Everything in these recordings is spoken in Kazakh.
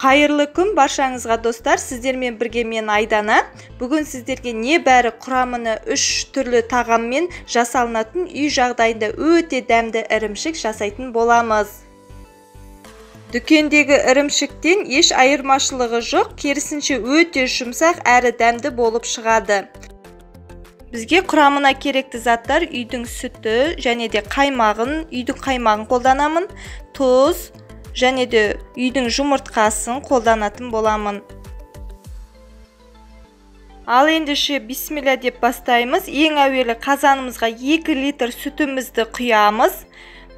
Қайырлы күн баршаңызға достар, сіздермен бірге мен Айдана. Бүгін сіздерге небәрі құрамына 3 түрлі тағаммен жасалынатын үй жағдайында өте дәмді ірімшік жасайтын боламыз. Дүкендегі ірімшіктен еш айырмашылығы жоқ, керісінше өте жұмсақ әрі дәмді болып шығады. Бізге құрамына керекті заттар үйдің сүті және де қаймағын, үйдің қаймағын қолданамын, тұз және де үйдің жұмыртқасын қолданатын боламын. Ал ендеше бисмилля деп бастаймыз. Ең әуелі қазанымызға 2 литр сүтімізді құямыз.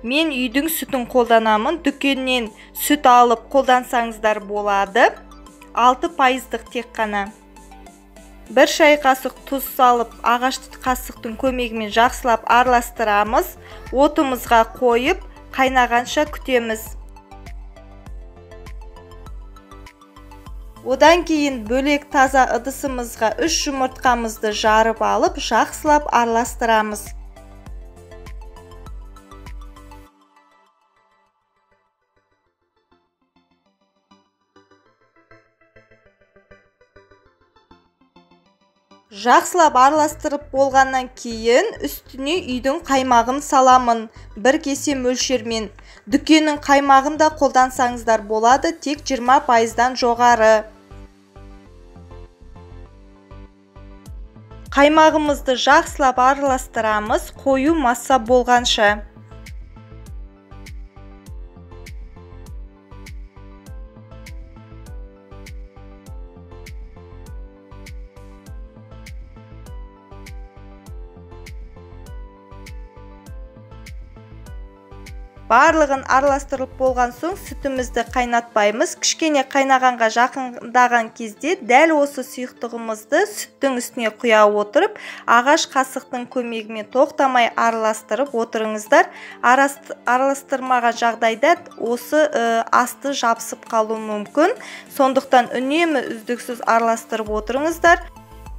Мен үйдің сүтін қолданамын. Дүкеннен сүт алып қолдансаңыздар болады. 6% тек қана. 1 шай қасық тұз салып, ағаш қасықтың көмегімен жақсылап араластырамыз. Отымызға қойып, қайнағанша күтеміз. Одан кейін бөлек таза ыдысымызға 3 жұмыртқамызды жарып алып, жақсылап араластырамыз. Жақсылап араластырып болғаннан кейін үстіне үйдің қаймағын саламын. 1 кесе мөлшермен. Дүкеннің қаймағын да қолдансаңыздар болады, тек 20%-дан жоғары. Қаймағымызды жақсылап араластырамыз, қою масса болғанша. Барлығын араластырылып болған соң сүтімізді қайнатпаймыз. Кішкене қайнағанға жақындаған кезде дәл осы сұйықтығымызды сүттің үстіне құя отырып, ағаш қасықтың көмегімен тоқтамай араластырып отырыңыздар. Араластырмаған жағдайда осы асты жабысып қалуы мүмкін. Сондықтан үнемі үздіксіз араластырып отырыңыздар.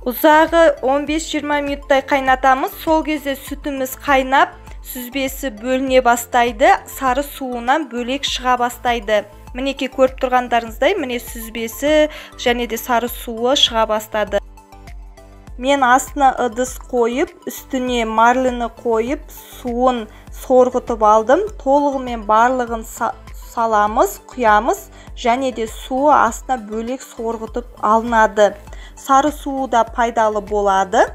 Ұзағы 15-20 минуттай қайнатамыз. Сол кезде сүтіміз қайнап, сүзбесі бөліне бастайды, сары суынан бөлек шыға бастайды. Мінеке көріп тұрғандарыңыздай, міне сүзбесі және де сары суы шыға бастады. Мен астына ыдыс қойып, үстіне марліні қойып, суын сорғытып алдым. Толығымен барлығын саламыз, құямыз және де суы астына бөлек сорғытып алынады. Сары суы да пайдалы болады.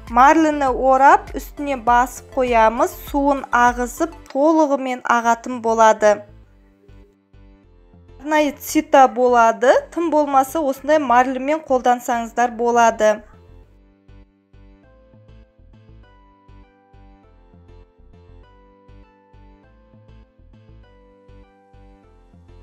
Марліні орап, үстіне басып қоямыз, суын ағызып, толығымен ағатын болады. Арнайы цита болады, тым болмаса осындай марлімен қолдансаңыздар болады.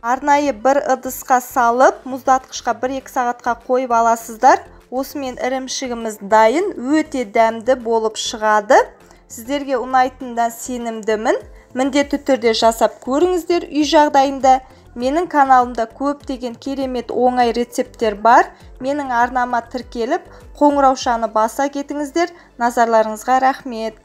Арнайы бір ыдысқа салып, мұздатқышқа 1-2 сағатқа қойып аласыздар. Осымен ірімшігіміз дайын, өте дәмді болып шығады. Сіздерге ұнайтындан сенімдімін. Міндетті түрде жасап көріңіздер үй жағдайында. Менің каналымда көптеген керемет оңай рецепттер бар. Менің арнама тіркеліп, қоңыраушаны баса кетіңіздер. Назарларыңызға рахмет.